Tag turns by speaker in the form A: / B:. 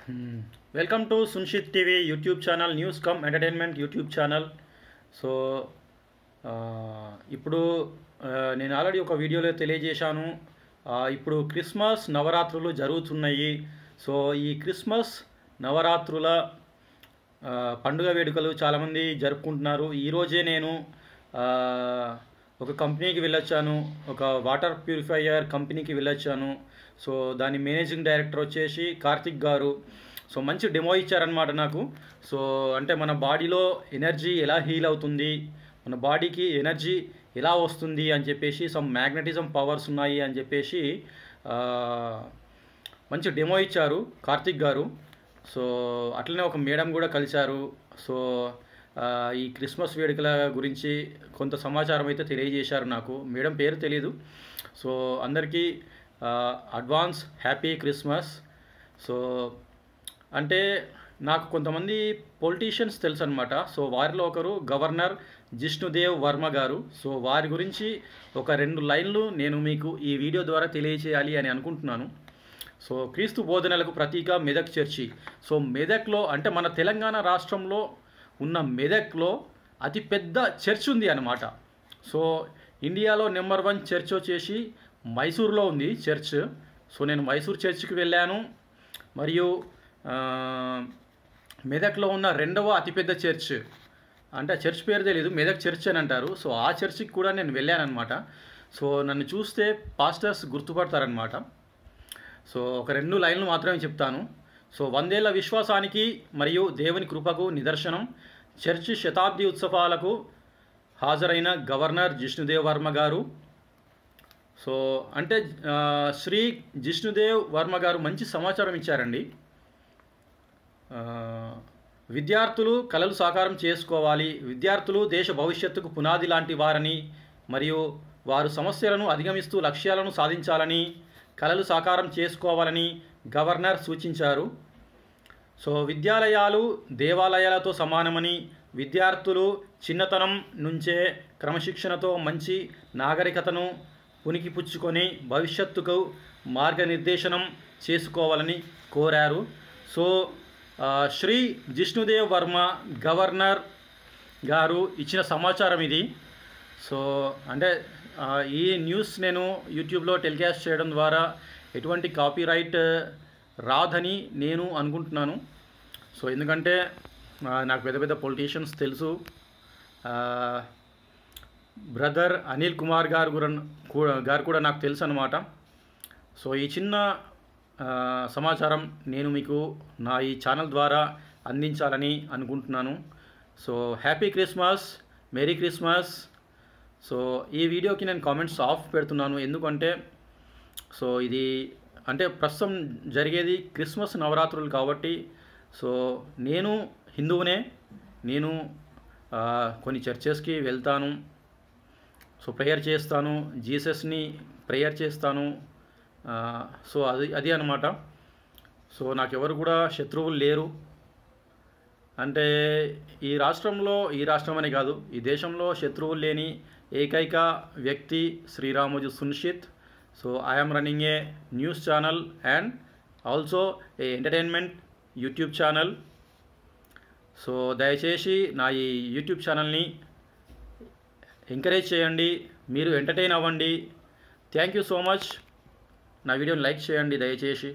A: Welcome to సున్షిత్ TV YouTube channel, news come entertainment YouTube channel. So ఇప్పుడు నేను already ఒక వీడియోలో తెలియజేశాను. ఇప్పుడు క్రిస్మస్ నవరాత్రులు జరుగుతున్నాయి. సో ఈ క్రిస్మస్ నవరాత్రుల పండుగ వేడుకలు చాలామంది జరుపుకుంటున్నారు. ఈరోజే నేను ఒక కంపెనీకి వెళ్ళొచ్చాను, ఒక వాటర్ ప్యూరిఫైయర్ కంపెనీకి వెళ్ళొచ్చాను. సో దాని మేనేజింగ్ డైరెక్టర్ వచ్చేసి కార్తిక్ గారు. సో మంచి డెమో ఇచ్చారనమాట నాకు. సో అంటే మన బాడీలో ఎనర్జీ ఎలా హీల్ అవుతుంది, మన బాడీకి ఎనర్జీ ఎలా వస్తుంది అని చెప్పేసి, సమ్ మ్యాగ్నెటిజం పవర్స్ ఉన్నాయి అని చెప్పేసి మంచి డెమో ఇచ్చారు కార్తిక్ గారు. సో అట్లనే ఒక మేడం కూడా కలిశారు. సో ఈ క్రిస్మస్ వేడుకల గురించి కొంత సమాచారం అయితే తెలియజేశారు నాకు. మేడం పేరు తెలీదు. సో అందరికీ అడ్వాన్స్ హ్యాపీ క్రిస్మస్. సో అంటే నాకు కొంతమంది పొలిటీషియన్స్ తెలుసు అనమాట. సో వారిలో ఒకరు గవర్నర్ జిష్ణుదేవ్ వర్మ గారు. సో వారి గురించి ఒక 2 లైన్లు నేను మీకు ఈ వీడియో ద్వారా తెలియచేయాలి అని అనుకుంటున్నాను. సో క్రీస్తు బోధనలకు ప్రతీక మెదక్ చర్చి. సో మెదక్లో అంటే మన తెలంగాణ రాష్ట్రంలో ఉన్న మెదక్లో అతిపెద్ద చర్చ్ ఉంది అన్నమాట. సో ఇండియాలో నెంబర్ 1 చర్చ్ వచ్చేసి మైసూర్లో ఉంది చర్చ్. సో నేను మైసూర్ చర్చ్కి వెళ్ళాను. మరియు మెదక్లో ఉన్న 2వ అతిపెద్ద చర్చ్, అంటే ఆ చర్చ్ పేరు తెలీదు, మెదక్ చర్చ్ అని అంటారు. సో ఆ చర్చ్కి కూడా నేను వెళ్ళానమాట. సో నన్ను చూస్తే పాస్టర్స్ గుర్తుపడతారనమాట. సో ఒక 2 లైన్లు మాత్రమే చెప్తాను. సో 100 ఏళ్ల విశ్వాసానికి మరియు దేవుని కృపకు నిదర్శనం చర్చి శతాబ్ది ఉత్సవాలకు హాజరైన గవర్నర్ జిష్ణుదేవ్ వర్మ గారు. సో అంటే శ్రీ జిష్ణుదేవ్ వర్మ గారు మంచి సమాచారం ఇచ్చారండి. విద్యార్థులు కలలు సాకారం చేసుకోవాలి. విద్యార్థులు దేశ భవిష్యత్తుకు పునాది లాంటి వారని, మరియు వారు సమస్యలను అధిగమిస్తూ లక్ష్యాలను సాధించాలని, కలలు సాకారం చేసుకోవాలని గవర్నర్ సూచించారు. సో విద్యాలయాలు దేవాలయాలతో సమానమని, విద్యార్థులు చిన్నతనం నుంచే క్రమశిక్షణతో మంచి నాగరికతను పుణికిపుచ్చుకొని భవిష్యత్తుకు మార్గనిర్దేశనం చేసుకోవాలని కోరారు. సో శ్రీ జిష్ణుదేవ్ వర్మ గవర్నర్ గారు ఇచ్చిన సమాచారం ఇది. సో అంటే ఈ న్యూస్ నేను యూట్యూబ్లో టెలికాస్ట్ చేయడం ద్వారా ఎటువంటి కాపీరైట్ రాదని నేను అనుకుంటున్నాను. సో ఎందుకంటే నాకు పెద్ద పెద్ద పొలిటీషియన్స్ తెలుసు. బ్రదర్ అనిల్ కుమార్ గారు కూడా నాకు తెలుసు అన్నమాట. సో ఈ చిన్న సమాచారం నేను మీకు నా ఈ ఛానల్ ద్వారా అందించాలని అనుకుంటున్నాను. So happy Christmas, merry Christmas. So ఈ వీడియోకి నేను కామెంట్స్ ఆఫ్ పెడుతున్నాను, ఎందుకంటే సో ఇది అంటే ప్రస్తుతం జరిగేది క్రిస్మస్ నవరాత్రులు కాబట్టి. సో నేను హిందువునే, నేను కొన్ని చర్చెస్కి వెళ్తాను. సో ప్రేయర్ చేస్తాను, జీసస్ని ప్రేయర్ చేస్తాను. సో అది అన్నమాట. సో నాకెవరు కూడా శత్రువులు లేరు. అంటే ఈ రాష్ట్రం అనే కాదు, ఈ దేశంలో శత్రువులు లేని ఏకైక వ్యక్తి Sriramoju Sunshith. So I'm running a news channel and also a entertainment YouTube channel. So దయచేసి నా ఈ యూట్యూబ్ ఛానల్ని ఎంకరేజ్ చేయండి, మీరు ఎంటర్టైన్ అవ్వండి. Thank you so much. నా వీడియోని లైక్ చేయండి దయచేసి.